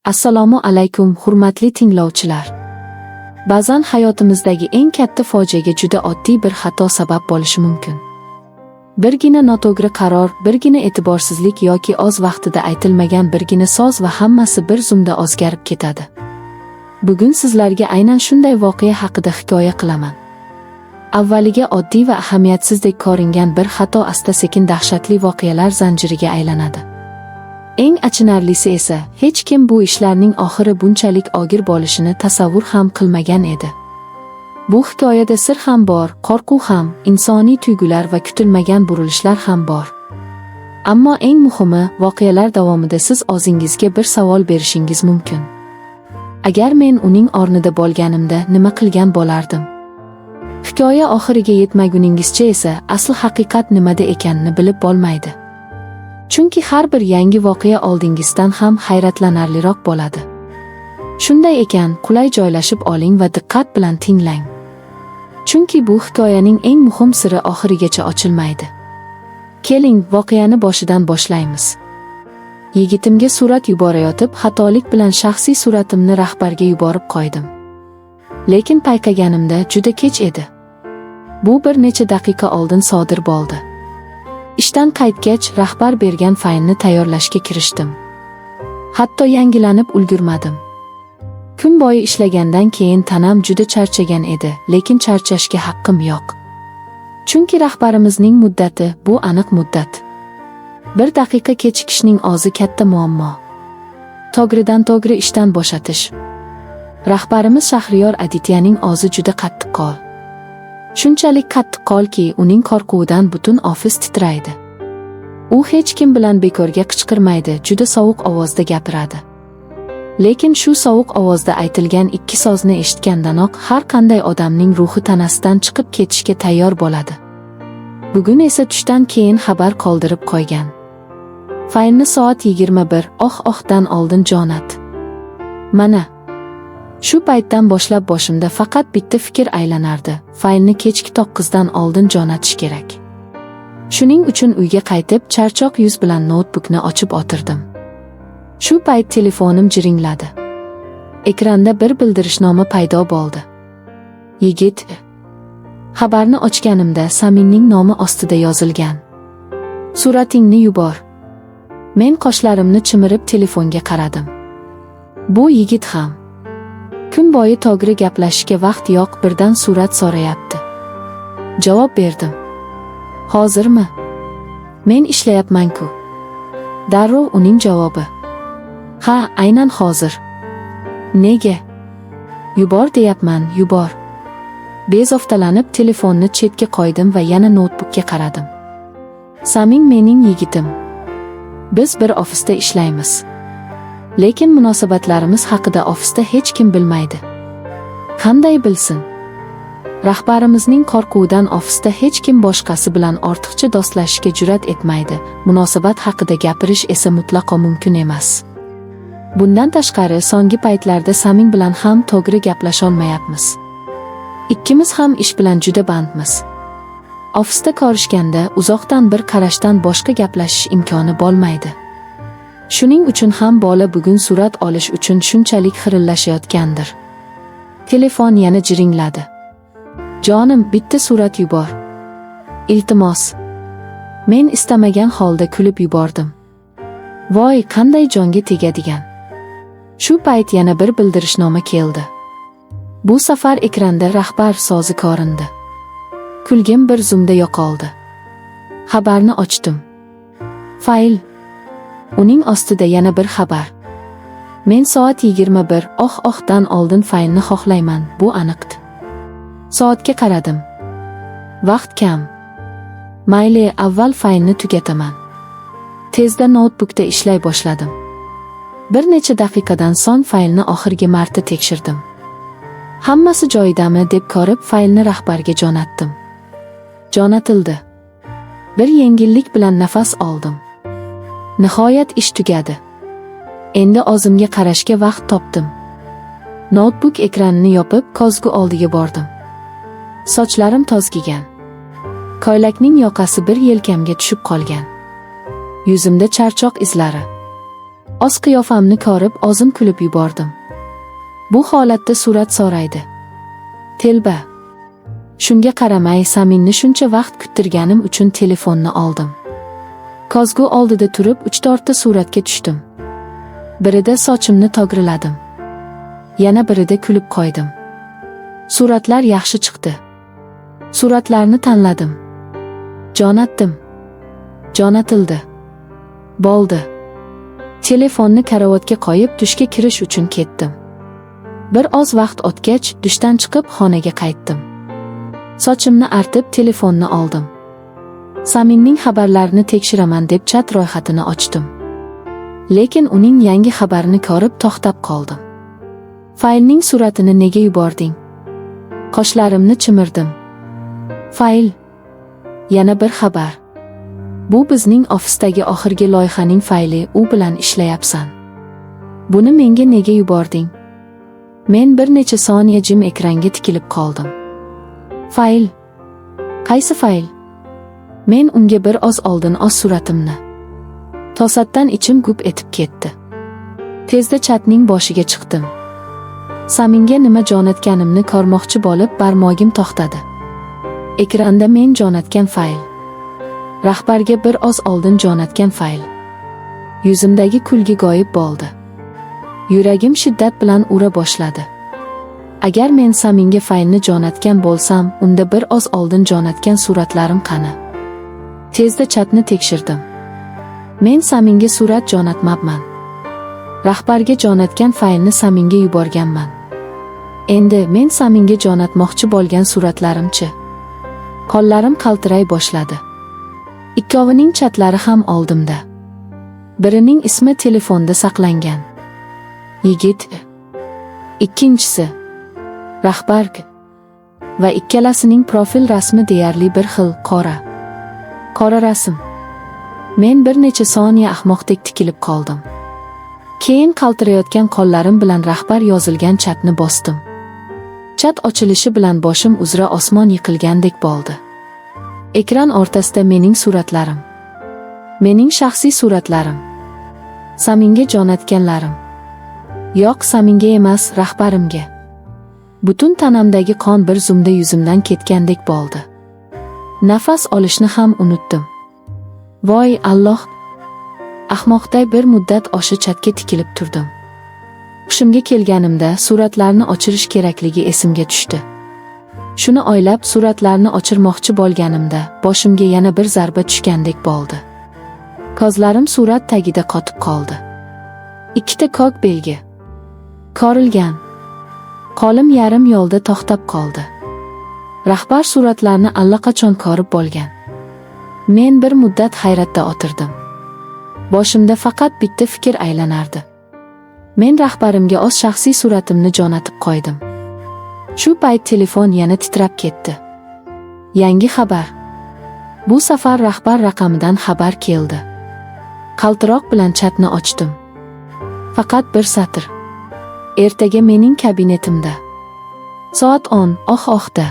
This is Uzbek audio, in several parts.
Assalomu alaykum, hurmatli tinglovchilar. Ba'zan hayotimizdagi eng katta fojiaga juda oddiy bir xato sabab bo'lishi mumkin. Birgina noto'g'ri qaror, birgina e'tiborsizlik yoki oz vaqtida aytilmagan birgina so'z va hammasi bir zumda o'zgarib ketadi. Bugun sizlarga aynan shunday voqea haqida hikoya qilaman. Avvaliga oddiy va ahamiyatsizdek ko'ringan bir xato asta-sekin dahshatli voqealar zanjiriga aylanadi. Eng achinarlisi esa, hech kim bu ishlarning oxiri bunchalik og'ir bo'lishini tasavvur ham qilmagan edi. Bu hikoyada sir ham bor, qo'rquv ham, insoniy tuyg'ular va kutilmagan burilishlar ham bor. Ammo eng muhimi, voqealar davomida siz o'zingizga bir savol berishingiz mumkin. Agar men uning o'rnida bo'lganimda nima qilgan bo'lardim? Hikoya oxiriga yetmaguningizcha esa asl haqiqat nimada ekanini bilib bo'lmaydi. Chunki har bir yangi voqea oldingizdan ham hayratlanarliroq bo'ladi. Shunday ekan, qulay joylashib oling va diqqat bilan tinglang. Chunki bu hikoyaning eng muhim siri oxirigacha ochilmaydi. Keling, voqeani boshidan boshlaymiz. Yigitimga surat yuborayotib, xatolik bilan shaxsiy suratimni rahbarga yuborib qo'ydim. Lekin payqaganimda juda kech edi. Bu bir necha daqiqa oldin sodir bo'ldi. Ishdan qaytgach, rahbar bergan faylni tayyorlashga kirishdim. Hatto yangilanib ulgurmadim. Kun bo'yi ishlagandan keyin tanam juda charchagan edi, lekin charchashga haqqim yo'q. Chunki rahbarimizning muddati bu aniq muddat. Bir daqiqa kechikishning o'zi katta muammo. To'g'ridan-to'g'ri ishdan bo'shatish. Rahbarimiz Shahriyor Adityaning o'zi juda qattiqqo'l. Shunchalik qattiqqo'lki, uning qo'rquvidan butun ofis titraydi. U hech kim bilan bekorga qichqirmaydi, juda sovuq ovozda gapiradi. Lekin shu sovuq ovozda aytilgan ikki so'zni eshitgandanoq har qanday odamning ruhi tanasidan chiqib ketishga tayyor bo'ladi. Bugun esa tushdan keyin xabar qoldirib qo'ygan. Faylni soat 21:00 dan oldin jo'nat. Mana shu paytdan boshlab boshimda faqat bitta fikr aylanardi. Faylni kechki 9 dan oldin jo'natish kerak. Shuning uchun uyga qaytib, charchoq yuz bilan notebookni ochib o'tirdim. Shu payt telefonim jiringladi. Ekranda bir bildirishnoma paydo bo'ldi. Yigit. Xabarni ochganimda Saminning nomi ostida yozilgan. Suratingni yubor. Men qoshlarimni chimirib telefonga qaradim. Bu yigit ham. Kun bo'yi to'g'ri gaplashishga vaqt yo'q, birdan surat so'rayapti. Javob berdim. Hozirmi? Men ishlayapman-ku. Darrov uning javobi. Ha, aynan hozir. Nega? Yubor deyapman, yubor. Bezovtalanib telefonni chetga qo'ydim va yana notebookga qaradim. Samin mening yigitim. Biz bir ofisda ishlaymiz. Lekin munosabatlarimiz haqida ofisda hech kim bilmaydi. Qanday bilsin? Rahbarimizning qo'rquvidan ofisda hech kim boshqasi bilan ortiqcha do'stlashishga jur'at etmaydi. Munosabat haqida gapirish esa mutlaqo mumkin emas. Bundan tashqari, so'nggi paytlarda Samin bilan ham to'g'ri gaplasha olmayapmiz. Ikkimiz ham ish bilan juda bandmiz. Ofisda ko'rishganda uzoqdan bir qarashdan boshqa gaplashish imkoni bo'lmaydi. Shuning uchun ham bola bugun surat olish uchun shunchalik xirillashayotgandir. Telefon yana jiringladi. Jonim, bitta surat yubor. Iltimos. Men istamagan holda kulib yubordim. Voy, qanday jonga tegadigan. Shu payt yana bir bildirishnoma keldi. Bu safar ekranda rahbar so'zi ko'rindi. Kulgim bir zumda yo'qoldi. Xabarni ochdim. Fayl. Uning ostida yana bir xabar. Men soat 21:00 dan oldin faylni xohlayman, bu aniqdi. Soatga qaradim. Vaqt kam. Mayli, avval faylni tugataman. Tezda notebookda ishlay boshladim. Bir necha daqiqadan so'ng faylni oxirgi marta tekshirdim. Hammasi joyidami deb ko'rib, faylni rahbarga jo'natdim. Jo'natildi. Bir yengillik bilan nafas oldim. Nihoyat ish tugadi. Endi o'zimga qarashga vaqt topdim. Notebook ekranini yopib, ko'zgu oldiga bordim. Sochlarim to'zgigan. Ko'ylakning yoqasi bir yelkamga tushib qolgan. Yuzimda charchoq izlari. Oz qiyofamni ko'rib ozim kulib yubordim. Bu holatda surat so'raydi. Telba. Shunga qaramay Saminni shuncha vaqt kuttirganim uchun telefonni oldim. Kozgu oldida turib 3-4 ta suratga tushdim. Birida sochimni tog'riladim. Yana birida kulib qo'ydim. Suratlar yaxshi chiqdi. Suratlarni tanladim. Jo'natdim. Jo'natildi. Bo'ldi. Telefonni karavotga qo'yib dushga kirish uchun ketdim. Bir oz vaqt o'tgach dushdan chiqib xonaga qaytdim. Sochimni artib telefonni oldim. Saminning xabarlarini tekshiraman deb chat ro'yxatini ochdim. Lekin uning yangi xabarini ko'rib to'xtab qoldim. Faylning suratini nega yubording? Qoshlarimni chimirdim. Fayl. Yana bir xabar. Bu bizning ofisdagi oxirgi loyihaning fayli, u bilan ishlayapsan. Buni menga nega yubording? Men bir necha soniya jim ekranga tikilib qoldim. Fayl. Qaysi fayl? Men unga bir oz oldin suratimni. To'satdan ichim gup etib ketdi. Tezda chatning boshiga chiqdim. Saminga nima jo'natganimni ko'rmoqchi bo'lib barmog'im to'xtadi. Ekranda men jo'natgan fayl. Rahbarga bir oz oldin jo'natgan fayl. Yuzimdagi kulgi g'oyib bo'ldi. Yuragim shiddat bilan ura boshladi. Agar men Saminga faylni jo'natgan bo'lsam, unda bir oz oldin jo'natgan suratlarim qani? Tezda chatni tekshirdim. Men Saminga surat jo'natmabman. Rahbarga jo'natgan faylni Saminga yuborganman. Endi men Saminga jo'natmoqchi bo'lgan suratlarimchi? Qo'llarim qaltiray boshladi. Ikkovining chatlari ham oldimda. Birining ismi telefonda saqlangan. Yigit. Ikkinchisi rahbar. Va ikkalasining profil rasmi deyarli bir xil, qora. Qora rasm. Men bir necha soniya ahmoqdek tikilib qoldim. Keyin qaltirayotgan qo'llarim bilan rahbar yozilgan chatni bosdim. Chat ochilishi bilan boshim uzra osmon yiqilgandek bo'ldi. Ekran o'rtasida mening suratlarim. Mening shaxsiy suratlarim. Saminga jo'natganlarim. Yo'q, Saminga emas, rahbarimga. Butun tanamdagi qon bir zumda yuzimdan ketgandek bo'ldi. Nafas olishni ham unutdim. Voy Alloh! Ahmoqday bir muddat o'sha chatga tikilib turdim. Hushimga kelganimda suratlarni o'chirish kerakligi esimga tushdi. Shuni o'ylab suratlarni o'chirmoqchi bo'lganimda boshimga yana bir zarba tushgandek bo'ldi. Ko'zlarim surat tagida qotib qoldi. Ikkita ko'k belgi. Ko'rilgan. Qo'lim yarim yo'lda to'xtab qoldi. Rahbar suratlarni allaqachon ko'rib bo'lgan. Men bir muddat hayratda o'tirdim. Boshimda faqat bitta fikr aylanardi. Men rahbarimga o'z shaxsiy suratimni jo'natib qo'ydim. Shu payt telefon yana titrab ketdi. Yangi xabar. Bu safar rahbar raqamidan xabar keldi. Qaltiroq bilan chatni ochdim. Faqat bir satr. Ertaga mening kabinetimda. Soat 10, ox-oxda.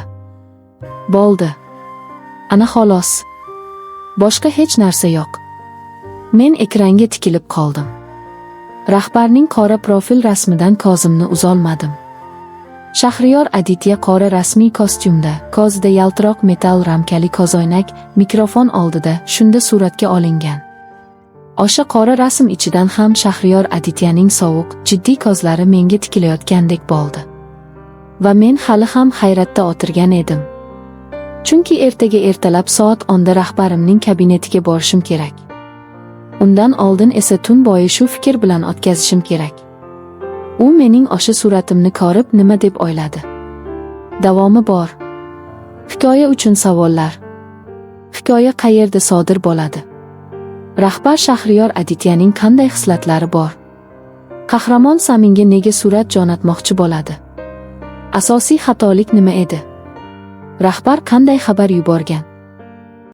Bo'ldi. Ana xolos. Boshqa hech narsa yo'q. Men ekranga tikilib qoldim. Rahbarning qora profil rasmidan ko'zimni uzolmadim. Shahriyor Aditya qora rasmiy kostyumda, ko'zida yaltiroq metal ramkali ko'zoynak, mikrofon oldida shunda suratga olingan. O'sha qora rasm ichidan ham Shahriyor Adityaning sovuq, jiddiy ko'zlari menga tikilayotgandek bo'ldi. Va men hali ham hayratda o'tirgan edim. Chunki ertaga ertalab soat 10da rahbarimning kabinetiga borishim kerak. Undan oldin esa tun bo'yi shu fikr bilan o'tkazishim kerak. U mening o'sha suratimni ko'rib nima deb o'yladi? Davomi bor. Hikoya uchun savollar. Hikoya qayerda sodir bo'ladi? Rahbar Shahriyor Adityaning qanday xislatlari bor? Qahramon Saminga nega surat jo'natmoqchi bo'ladi? Asosiy xatolik nima edi? Rahbar qanday xabar yuborgan?